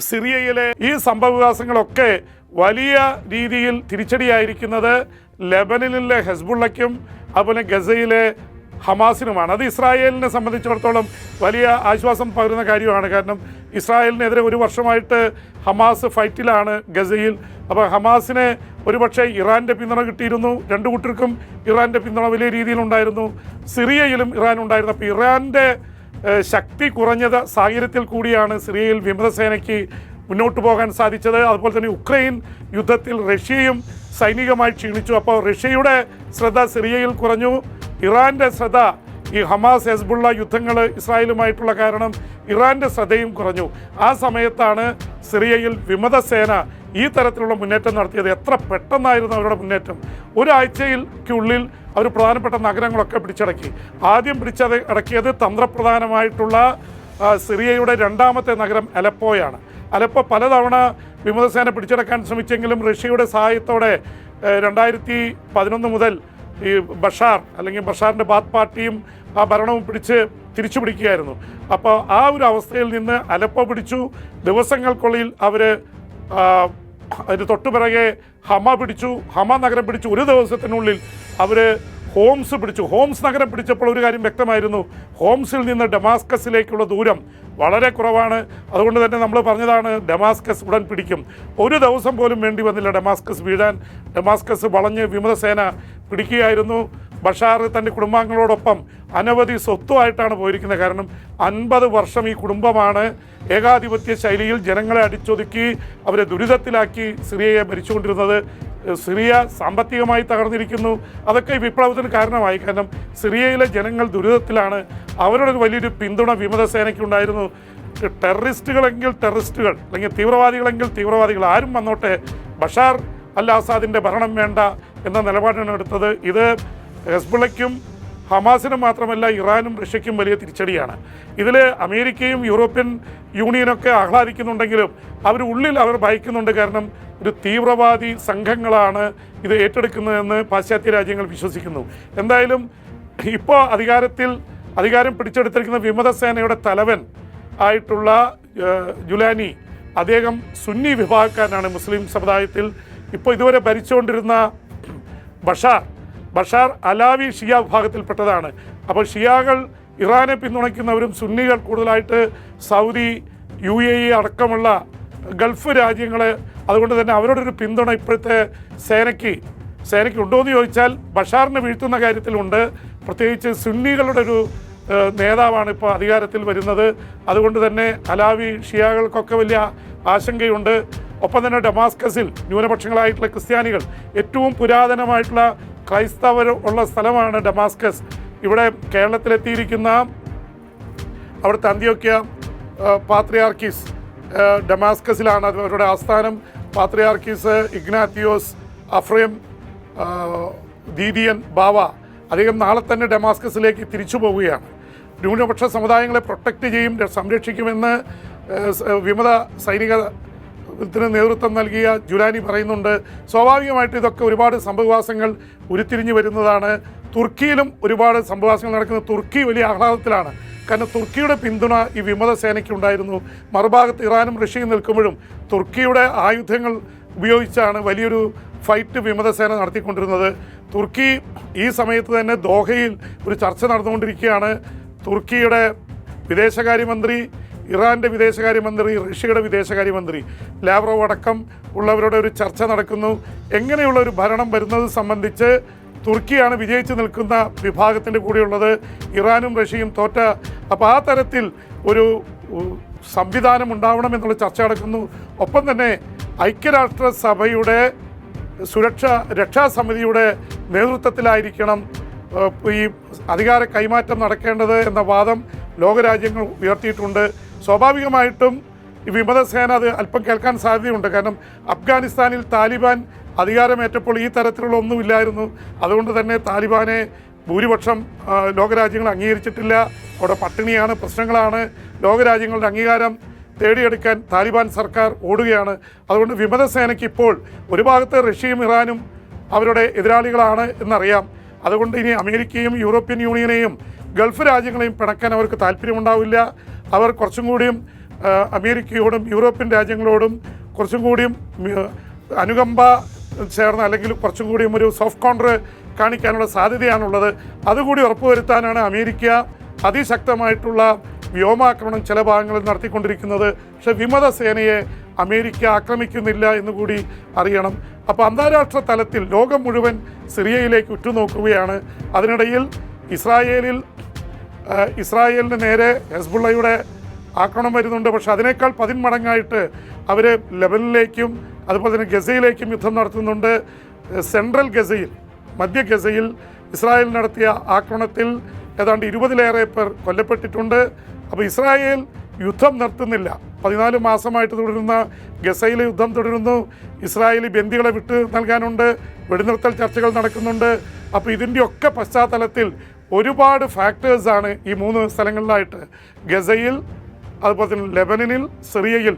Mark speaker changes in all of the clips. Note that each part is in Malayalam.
Speaker 1: സിറിയയിലെ ഈ സംഭവവികാസങ്ങളൊക്കെ വലിയ രീതിയിൽ തിരിച്ചടിയായിരിക്കുന്നത് ലെബനനിലെ ഹെസ്ബുള്ളയ്ക്കും അതുപോലെ ഗസയിലെ ഹമാസിനുമാണ്. അത് ഇസ്രായേലിനെ സംബന്ധിച്ചിടത്തോളം വലിയ ആശ്വാസം പകരുന്ന കാര്യമാണ്. കാരണം ഇസ്രായേലിനെതിരെ ഒരു വർഷമായിട്ട് ഹമാസ് ഫൈറ്റിലാണ് ഗസയിൽ. അപ്പോൾ ഹമാസിന് ഒരുപക്ഷെ ഇറാൻ്റെ പിന്തുണ കിട്ടിയിരുന്നു. രണ്ടു കൂട്ടർക്കും ഇറാൻ്റെ പിന്തുണ വലിയ രീതിയിലുണ്ടായിരുന്നു. സിറിയയിലും ഇറാൻ ഉണ്ടായിരുന്നു. അപ്പോൾ ഇറാൻ്റെ ശക്തി കുറഞ്ഞ സാഹചര്യത്തിൽ കൂടിയാണ് സിറിയയിൽ വിമതസേനയ്ക്ക് മുന്നോട്ട് പോകാൻ സാധിച്ചത്. അതുപോലെ തന്നെ ഉക്രൈൻ യുദ്ധത്തിൽ റഷ്യയും സൈനികമായി ക്ഷീണിച്ചു. അപ്പോൾ റഷ്യയുടെ ശ്രദ്ധ സിറിയയിൽ കുറഞ്ഞു. ഇറാൻ്റെ ശ്രദ്ധ ഈ ഹമാസ് ഹെസ്ബുള്ള യുദ്ധങ്ങൾ ഇസ്രായേലുമായിട്ടുള്ള കാരണം ഇറാൻ്റെ ശ്രദ്ധയും കുറഞ്ഞു. ആ സമയത്താണ് സിറിയയിൽ വിമതസേന ഈ തരത്തിലുള്ള മുന്നേറ്റം നടത്തിയത്. എത്ര പെട്ടെന്നായിരുന്നു അവരുടെ മുന്നേറ്റം! ഒരാഴ്ചയ്ക്കുള്ളിൽ അവർ പ്രധാനപ്പെട്ട നഗരങ്ങളൊക്കെ പിടിച്ചടക്കി. ആദ്യം അടക്കിയത് തന്ത്രപ്രധാനമായിട്ടുള്ള സിറിയയുടെ രണ്ടാമത്തെ നഗരം അലപ്പോയാണ്. അലപ്പോ പലതവണ വിമതസേന പിടിച്ചടക്കാൻ ശ്രമിച്ചെങ്കിലും റഷ്യയുടെ സഹായത്തോടെ 2011 മുതൽ ഈ ബഷാർ അല്ലെങ്കിൽ ബഷാറിൻ്റെ ബാത്ത് പാർട്ടിയും ആ ഭരണവും തിരിച്ചു പിടിക്കുകയായിരുന്നു. അപ്പോൾ ആ ഒരു അവസ്ഥയിൽ നിന്ന് അലപ്പോ പിടിച്ചു. ദിവസങ്ങൾക്കുള്ളിൽ അവർ അതിന് തൊട്ടുപിറകെ ഹമ പിടിച്ചു. ഹമ നഗരം പിടിച്ചു. ഒരു ദിവസത്തിനുള്ളിൽ അവർ ഹോംസ് പിടിച്ചു. ഹോംസ് നഗരം പിടിച്ചപ്പോൾ ഒരു കാര്യം വ്യക്തമായിരുന്നു, ഹോംസിൽ നിന്ന് ഡമാസ്കസിലേക്കുള്ള ദൂരം വളരെ കുറവാണ്. അതുകൊണ്ട് തന്നെ നമ്മൾ പറഞ്ഞതാണ് ഡമാസ്കസ് ഉടൻ പിടിക്കും. ഒരു ദിവസം പോലും വേണ്ടി വന്നില്ല ഡമാസ്കസ് വീഴാൻ. ഡമാസ്കസ് വളഞ്ഞ് വിമതസേന പിടിക്കുകയായിരുന്നു. ബഷാർ തൻ്റെ കുടുംബാംഗങ്ങളോടൊപ്പം അനവധി സ്വത്തുമായിട്ടാണ് പോയിരിക്കുന്നത്. കാരണം 50 വർഷം ഈ കുടുംബമാണ് ഏകാധിപത്യ ശൈലിയിൽ ജനങ്ങളെ അടിച്ചൊതുക്കി അവരെ ദുരിതത്തിലാക്കി സിറിയയെ ഭരിച്ചുകൊണ്ടിരുന്നത്. സിറിയ സാമ്പത്തികമായി തകർന്നിരിക്കുന്നു. അതൊക്കെ ഈ വിപ്ലവത്തിന് കാരണമായി. കാരണം സിറിയയിലെ ജനങ്ങൾ ദുരിതത്തിലാണ്. അവരുടെ ഒരു വലിയൊരു പിന്തുണ വിമതസേനയ്ക്കുണ്ടായിരുന്നു. ടെററിസ്റ്റുകളെങ്കിൽ ടെററിസ്റ്റുകൾ, അല്ലെങ്കിൽ തീവ്രവാദികളെങ്കിൽ തീവ്രവാദികൾ, ആരും വന്നോട്ടെ, ബഷാർ അൽ ആസാദിൻ്റെ ഭരണം വേണ്ട എന്ന നിലപാടാണ് എടുത്തത്. ഇത് ഹെസ്ബുള്ളയ്ക്കും ഹമാസിനും മാത്രമല്ല ഇറാനും റഷ്യയ്ക്കും വലിയ തിരിച്ചടിയാണ്. ഇതിൽ അമേരിക്കയും യൂറോപ്യൻ യൂണിയനൊക്കെ ആഹ്ലാദിക്കുന്നുണ്ടെങ്കിലും അവർ ഭയക്കുന്നുണ്ട്. കാരണം ഒരു തീവ്രവാദി സംഘങ്ങളാണ് ഇത് ഏറ്റെടുക്കുന്നതെന്ന് പാശ്ചാത്യ രാജ്യങ്ങൾ വിശ്വസിക്കുന്നു. എന്തായാലും ഇപ്പോൾ അധികാരം പിടിച്ചെടുത്തിരിക്കുന്ന വിമതസേനയുടെ തലവൻ ആയിട്ടുള്ള ജുലാനി, അദ്ദേഹം സുന്നി വിഭാഗക്കാരനാണ്. മുസ്ലിം സമുദായത്തിൽ ഇപ്പോൾ ഇതുവരെ ഭരിച്ചുകൊണ്ടിരുന്ന ബഷാർ അലാവി ഷിയ വിഭാഗത്തിൽപ്പെട്ടതാണ്. അപ്പോൾ ഷിയാകൾ ഇറാനെ പിന്തുണയ്ക്കുന്നവരും സുന്നികൾ കൂടുതലായിട്ട് സൗദി, UAE അടക്കമുള്ള ഗൾഫ് രാജ്യങ്ങൾ. അതുകൊണ്ട് തന്നെ അവരുടെ ഒരു പിന്തുണ ഇപ്പോഴത്തെ സേനയ്ക്ക് ഉണ്ടോ എന്ന് ചോദിച്ചാൽ ബഷാറിനെ വീഴ്ത്തുന്ന കാര്യത്തിലുണ്ട്. പ്രത്യേകിച്ച് സുന്നികളുടെ ഒരു നേതാവാണ് ഇപ്പോൾ അധികാരത്തിൽ വരുന്നത്. അതുകൊണ്ട് തന്നെ അലാവി ഷിയാകൾക്കൊക്കെ വലിയ ആശങ്കയുണ്ട്. ഒപ്പം തന്നെ ഡമാസ്കസിൽ ന്യൂനപക്ഷങ്ങളായിട്ടുള്ള ക്രിസ്ത്യാനികൾ, ഏറ്റവും പുരാതനമായിട്ടുള്ള ക്രൈസ്തവർ ഉള്ള സ്ഥലമാണ് ഡമാസ്കസ്. ഇവിടെ കേരളത്തിലെത്തിയിരിക്കുന്ന അവിടുത്തെ അന്ത്യോക്യ പാത്രിയാർക്കീസ് ഡമാസ്കസിലാണ് അവരുടെ ആസ്ഥാനം. പാത്രിയാർക്കീസ് ഇഗ്നാത്തിയോസ് അഫ്രേം ദീദിയൻ ബാവ അദ്ദേഹം നാളെ തന്നെ ഡമാസ്കസിലേക്ക് തിരിച്ചു പോവുകയാണ്. ന്യൂനപക്ഷ സമുദായങ്ങളെ പ്രൊട്ടക്റ്റ് ചെയ്യും, സംരക്ഷിക്കുമെന്ന് വിമത സൈനികത്തിന് നേതൃത്വം നൽകിയ ജുലാനി പറയുന്നുണ്ട്. സ്വാഭാവികമായിട്ട് ഇതൊക്കെ ഒരുപാട് സംഭവവാസങ്ങൾ ഉരുത്തിരിഞ്ഞു വരുന്നതാണ്. തുർക്കിയിലും ഒരുപാട് സംഭവവാസങ്ങൾ നടക്കുന്നത്. തുർക്കി വലിയ ആഹ്ലാദത്തിലാണ്. കാരണം തുർക്കിയുടെ പിന്തുണ ഈ വിമത സേനയ്ക്കുണ്ടായിരുന്നു. മറുഭാഗത്ത് ഇറാനും റഷ്യയും നിൽക്കുമ്പോഴും തുർക്കിയുടെ ആയുധങ്ങൾ ഉപയോഗിച്ചാണ് വലിയൊരു ഫൈറ്റ് വിമതസേന നടത്തിക്കൊണ്ടിരുന്നത്. തുർക്കി ഈ സമയത്ത് തന്നെ ദോഹയിൽ ഒരു ചർച്ച നടന്നുകൊണ്ടിരിക്കുകയാണ്. തുർക്കിയുടെ വിദേശകാര്യമന്ത്രി, ഇറാൻ്റെ വിദേശകാര്യമന്ത്രി, റഷ്യയുടെ വിദേശകാര്യമന്ത്രി ലാവ്റോവ് അടക്കം ഉള്ളവരുടെ ഒരു ചർച്ച നടക്കുന്നു. എങ്ങനെയുള്ള ഒരു ഭരണം വരുന്നത് സംബന്ധിച്ച് തുർക്കിയാണ് വിജയിച്ച് നിൽക്കുന്ന വിഭാഗത്തിൻ്റെ കൂടെയുള്ളത്. ഇറാനും റഷ്യയും തോറ്റ. അപ്പോൾ ആ തരത്തിൽ ഒരു സംവിധാനം ഉണ്ടാവണമെന്നുള്ള ചർച്ച നടക്കുന്നു. ഒപ്പം തന്നെ ഐക്യരാഷ്ട്രസഭയുടെ രക്ഷാസമിതിയുടെ നേതൃത്വത്തിലായിരിക്കണം ഈ അധികാര കൈമാറ്റം നടക്കേണ്ടത് എന്ന വാദം ലോകരാജ്യങ്ങൾ ഉയർത്തിയിട്ടുണ്ട്. സ്വാഭാവികമായിട്ടും ഈ വിമതസേന അത് അല്പം കേൾക്കാൻ സാധ്യതയുണ്ട്. കാരണം അഫ്ഗാനിസ്ഥാനിൽ താലിബാൻ അധികാരമേറ്റപ്പോൾ ഈ തരത്തിലുള്ള ഒന്നുമില്ലായിരുന്നു. അതുകൊണ്ട് തന്നെ താലിബാനെ ഭൂരിപക്ഷം ലോകരാജ്യങ്ങൾ അംഗീകരിച്ചിട്ടില്ല. അവിടെ പട്ടിണിയാണ്, പ്രശ്നങ്ങളാണ്. ലോകരാജ്യങ്ങളുടെ അംഗീകാരം തേടിയെടുക്കാൻ താലിബാൻ സർക്കാർ ഓടുകയാണ്. അതുകൊണ്ട് വിമതസേനയ്ക്ക് ഇപ്പോൾ ഒരു ഭാഗത്ത് റഷ്യയും ഇറാനും അവരുടെ എതിരാളികളാണ് എന്നറിയാം. അതുകൊണ്ട് ഇനി അമേരിക്കയും യൂറോപ്യൻ യൂണിയനെയും ഗൾഫ് രാജ്യങ്ങളെയും പിണക്കാൻ അവർക്ക് താല്പര്യമുണ്ടാവില്ല. അവർ കുറച്ചും കൂടിയും അമേരിക്കയോടും യൂറോപ്യൻ രാജ്യങ്ങളോടും കുറച്ചും കൂടിയും അനുകമ്പ ചേർന്ന് അല്ലെങ്കിൽ കുറച്ചും കൂടിയും ഒരു സോഫ്റ്റ് കോർണർ കാണിക്കാനുള്ള സാധ്യതയാണുള്ളത്. അതുകൂടി ഉറപ്പുവരുത്താനാണ് അമേരിക്ക അതിശക്തമായിട്ടുള്ള വ്യോമാക്രമണം ചില ഭാഗങ്ങളിൽ നടത്തിക്കൊണ്ടിരിക്കുന്നത്. പക്ഷെ വിമത സേനയെ അമേരിക്ക ആക്രമിക്കുന്നില്ല എന്നുകൂടി അറിയണം. അപ്പോൾ അന്താരാഷ്ട്ര തലത്തിൽ ലോകം മുഴുവൻ സിറിയയിലേക്ക് ഉറ്റുനോക്കുകയാണ്. അതിനിടയിൽ ഇസ്രായേലിന് നേരെ ഹെസ്ബുള്ളയുടെ ആക്രമണം വരുന്നുണ്ട്. പക്ഷെ അതിനേക്കാൾ 10 മടങ്ങായിട്ട് അവർ ലെബനിലേക്കും അതുപോലെ തന്നെ ഗസയിലേക്കും യുദ്ധം നടത്തുന്നുണ്ട്. സെൻട്രൽ ഗസയിൽ, മധ്യ ഗസയിൽ ഇസ്രായേൽ നടത്തിയ ആക്രമണത്തിൽ ഏതാണ്ട് 20-ലേറെ പേർ കൊല്ലപ്പെട്ടിട്ടുണ്ട്. അപ്പോൾ ഇസ്രായേൽ യുദ്ധം നിർത്തുന്നില്ല. 14 മാസമായിട്ട് തുടരുന്ന ഗസയിലെ യുദ്ധം തുടരുന്നു. ഇസ്രായേലി ബന്ദികളെ വിട്ടു നൽകാനുണ്ട്, വെടിനിർത്തൽ ചർച്ചകൾ നടക്കുന്നുണ്ട്. അപ്പോൾ ഇതിൻ്റെയൊക്കെ പശ്ചാത്തലത്തിൽ ഒരുപാട് ഫാക്ടേഴ്സാണ് ഈ 3 സ്ഥലങ്ങളിലായിട്ട്, ഗസയിൽ, അതുപോലെ തന്നെ ലെബനനിൽ, സിറിയയിൽ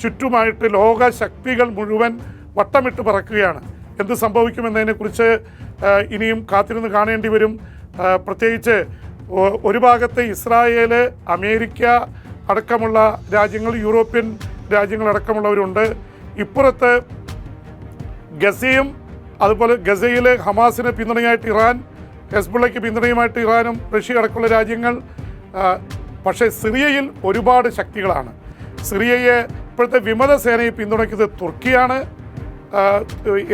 Speaker 1: ചുറ്റുമായിട്ട് ലോക ശക്തികൾ മുഴുവൻ വട്ടമിട്ട് പറക്കുകയാണ്. എന്ത് സംഭവിക്കുമെന്നതിനെക്കുറിച്ച് ഇനിയും കാത്തിരുന്ന് കാണേണ്ടി വരും. പ്രത്യേകിച്ച് ഒരു ഭാഗത്ത് ഇസ്രായേൽ, അമേരിക്ക അടക്കമുള്ള രാജ്യങ്ങൾ, യൂറോപ്യൻ രാജ്യങ്ങളടക്കമുള്ളവരുണ്ട്. ഇപ്പുറത്ത് ഗസയും അതുപോലെ ഗസയിൽ ഹമാസിന് പിന്തുണയായിട്ട് ഇറാൻ, ഹെസ്ബുള്ളയ്ക്ക് പിന്തുണയുമായിട്ട് ഇറാനും റഷ്യ അടക്കമുള്ള രാജ്യങ്ങൾ. പക്ഷേ സിറിയയിൽ ഒരുപാട് ശക്തികളാണ്. സിറിയയെ ഇപ്പോഴത്തെ വിമത സേനയെ പിന്തുണയ്ക്കുന്നത് തുർക്കിയാണ്,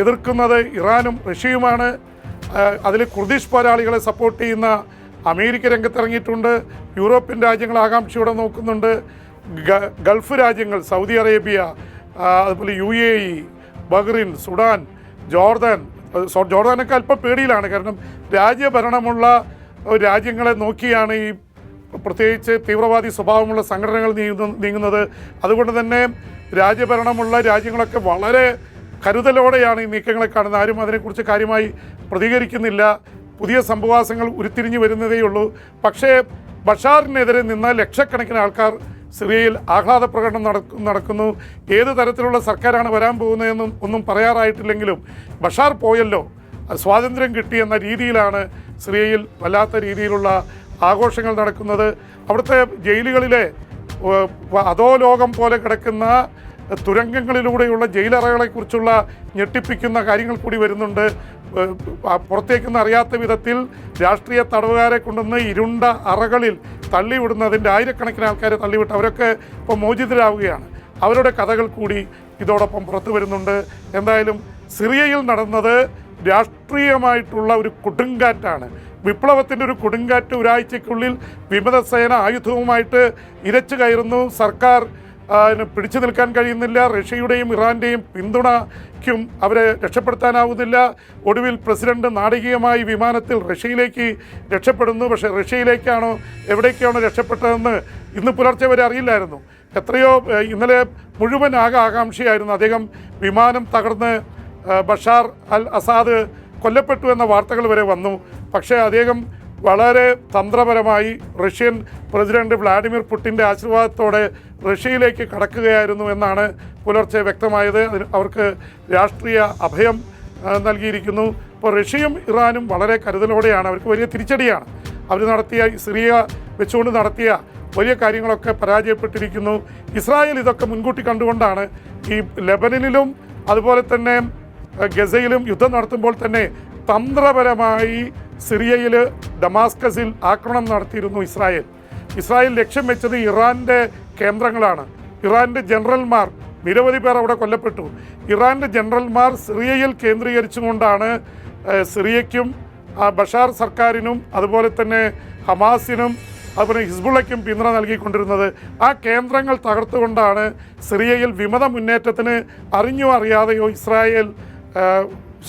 Speaker 1: എതിർക്കുന്നത് ഇറാനും റഷ്യയുമാണ്. അതിൽ കുർദിഷ് പോരാളികളെ സപ്പോർട്ട് ചെയ്യുന്ന അമേരിക്ക രംഗത്തിറങ്ങിയിട്ടുണ്ട്. യൂറോപ്യൻ രാജ്യങ്ങൾ ആകാംക്ഷയോടെ നോക്കുന്നുണ്ട്. ഗൾഫ് രാജ്യങ്ങൾ, സൗദി അറേബ്യ, അതുപോലെ UAE, ബഹ്റിൻ, സുഡാൻ, ജോർദാനൊക്കെ അല്പം പേടിയിലാണ്. കാരണം രാജ്യഭരണമുള്ള രാജ്യങ്ങളെ നോക്കിയാണ് ഈ പ്രത്യേകിച്ച് തീവ്രവാദി സ്വഭാവമുള്ള സംഘടനകൾ നീങ്ങുന്നത്. അതുകൊണ്ട് തന്നെ രാജ്യഭരണമുള്ള രാജ്യങ്ങളൊക്കെ വളരെ കരുതലോടെയാണ് ഈ നീക്കങ്ങളെ കാണുന്നത്. ആരും അതിനെക്കുറിച്ച് കാര്യമായി പ്രതികരിക്കുന്നില്ല. പുതിയ സംഭവവാസങ്ങൾ ഉരുത്തിരിഞ്ഞു വരുന്നതേയുള്ളൂ. പക്ഷേ ബഷാറിനെതിരെ നിന്ന ലക്ഷക്കണക്കിന് ആൾക്കാർ സിറിയയിൽ ആഹ്ലാദ പ്രകടനം നടക്കുന്നു. ഏത് തരത്തിലുള്ള സർക്കാരാണ് വരാൻ പോകുന്നതെന്നും ഒന്നും പറയാറായിട്ടില്ലെങ്കിലും ബഷാർ പോയല്ലോ, സ്വാതന്ത്ര്യം കിട്ടിയെന്ന രീതിയിലാണ് സിറിയയിൽ വല്ലാത്ത രീതിയിലുള്ള ആഘോഷങ്ങൾ നടക്കുന്നത്. അവിടുത്തെ ജയിലുകളിലെ അധോലോകം പോലെ കിടക്കുന്ന തുരങ്കങ്ങളിലൂടെയുള്ള ജയിലറകളെക്കുറിച്ചുള്ള ഞെട്ടിപ്പിക്കുന്ന കാര്യങ്ങൾ കൂടി വരുന്നുണ്ട്. പുറത്തേക്കൊന്നും അറിയാത്ത വിധത്തിൽ രാഷ്ട്രീയ തടവുകാരെ കൊണ്ടുവന്ന് ഇരുണ്ട അറകളിൽ തള്ളിവിടുന്നതിൻ്റെ ആയിരക്കണക്കിന് ആൾക്കാരെ തള്ളിവിട്ട് അവരൊക്കെ ഇപ്പോൾ മോചിതരാവുകയാണ്. അവരുടെ കഥകൾ കൂടി ഇതോടൊപ്പം പുറത്തു വരുന്നുണ്ട്. എന്തായാലും സിറിയയിൽ നടന്നത് രാഷ്ട്രീയമായിട്ടുള്ള ഒരു കൊടുങ്കാറ്റാണ്, വിപ്ലവത്തിൻ്റെ ഒരു കൊടുങ്കാറ്റ്. ഒരാഴ്ചയ്ക്കുള്ളിൽ വിമതസേന ആയുധവുമായിട്ട് ഇരച്ചു കയറുന്നു. സർക്കാർ പിടിച്ചു നിൽക്കാൻ കഴിയുന്നില്ല. റഷ്യയുടെയും ഇറാൻ്റെയും പിന്തുണയ്ക്കും അവരെ രക്ഷപ്പെടുത്താനാവുന്നില്ല. ഒടുവിൽ പ്രസിഡന്റ് നാടകീയമായി വിമാനത്തിൽ റഷ്യയിലേക്ക് രക്ഷപ്പെടുന്നു. പക്ഷേ റഷ്യയിലേക്കാണോ എവിടേക്കാണോ രക്ഷപ്പെട്ടതെന്ന് ഇന്ന് പുലർച്ചെ വരെ അറിയില്ലായിരുന്നു. എത്രയോ ഇന്നലെ മുഴുവൻ ആകാംക്ഷയായിരുന്നു. അദ്ദേഹം വിമാനം തകർന്ന് ബഷാർ അൽ അസാദ് കൊല്ലപ്പെട്ടു എന്ന വാർത്തകൾ വരെ വന്നു. പക്ഷേ അദ്ദേഹം വളരെ തന്ത്രപരമായി റഷ്യൻ പ്രസിഡന്റ് വ്ളാഡിമിർ പുടിൻ്റെ ആശീർവാദത്തോടെ റഷ്യയിലേക്ക് കടക്കുകയായിരുന്നു എന്നാണ് പുലർച്ചെ വ്യക്തമായത്. അവർക്ക് രാഷ്ട്രീയ അഭയം നൽകിയിരിക്കുന്നു. ഇപ്പോൾ റഷ്യയും ഇറാനും വളരെ കരുതലോടെയാണ്. അവർക്ക് വലിയ തിരിച്ചടിയാണ്. അവർ നടത്തിയ സിറിയ വെച്ചുകൊണ്ട് നടത്തിയ വലിയ കാര്യങ്ങളൊക്കെ പരാജയപ്പെട്ടിരിക്കുന്നു. ഇസ്രായേൽ ഇതൊക്കെ മുൻകൂട്ടി കണ്ടുകൊണ്ടാണ് ഈ ലെബനനിലും അതുപോലെ തന്നെ ഗസയിലും യുദ്ധം നടത്തുമ്പോൾ തന്നെ തന്ത്രപരമായി സിറിയയിൽ ഡമാസ്കസിൽ ആക്രമണം നടത്തിയിരുന്നു ഇസ്രായേൽ ലക്ഷ്യം വെച്ചത് ഇറാൻ്റെ കേന്ദ്രങ്ങളാണ്. ഇറാൻ്റെ ജനറൽമാർ, നിരവധി പേർ അവിടെ കൊല്ലപ്പെട്ടു. ഇറാൻ്റെ ജനറൽമാർ സിറിയയിൽ കേന്ദ്രീകരിച്ചുകൊണ്ടാണ് സിറിയയ്ക്കും ബഷാർ സർക്കാരിനും അതുപോലെ തന്നെ ഹമാസിനും അതുപോലെ ഹിസ്ബുള്ളയ്ക്കും പിന്തുണ നൽകിക്കൊണ്ടിരുന്നത്. ആ കേന്ദ്രങ്ങൾ തകർത്തുകൊണ്ടാണ് സിറിയയിൽ വിമത മുന്നേറ്റത്തിന് അറിഞ്ഞോ അറിയാതെയോ ഇസ്രായേൽ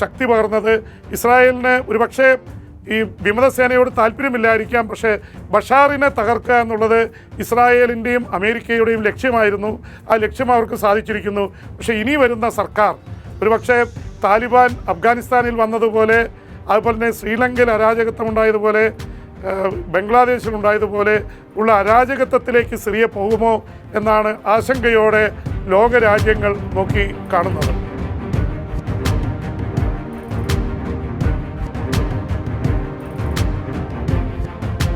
Speaker 1: ശക്തി പകർന്നത്. ഇസ്രായേലിന് ഒരുപക്ഷെ ഈ വിമതസേനയോട് താല്പര്യമില്ലായിരിക്കാം, പക്ഷേ ബഷാറിനെ തകർക്കുക എന്നുള്ളത് ഇസ്രായേലിൻ്റെയും അമേരിക്കയുടെയും ലക്ഷ്യമായിരുന്നു. ആ ലക്ഷ്യം അവർക്ക് സാധിച്ചിരിക്കുന്നു. പക്ഷേ ഇനി വരുന്ന സർക്കാർ ഒരുപക്ഷെ താലിബാൻ അഫ്ഗാനിസ്ഥാനിൽ വന്നതുപോലെ, അതുപോലെ തന്നെ ശ്രീലങ്കയിൽ അരാജകത്വമുണ്ടായതുപോലെ, ബംഗ്ലാദേശിലുണ്ടായതുപോലെ ഉള്ള അരാജകത്വത്തിലേക്ക് സിറിയ പോകുമോ എന്നാണ് ആശങ്കയോടെ ലോകരാജ്യങ്ങൾ നോക്കി കാണുന്നത്.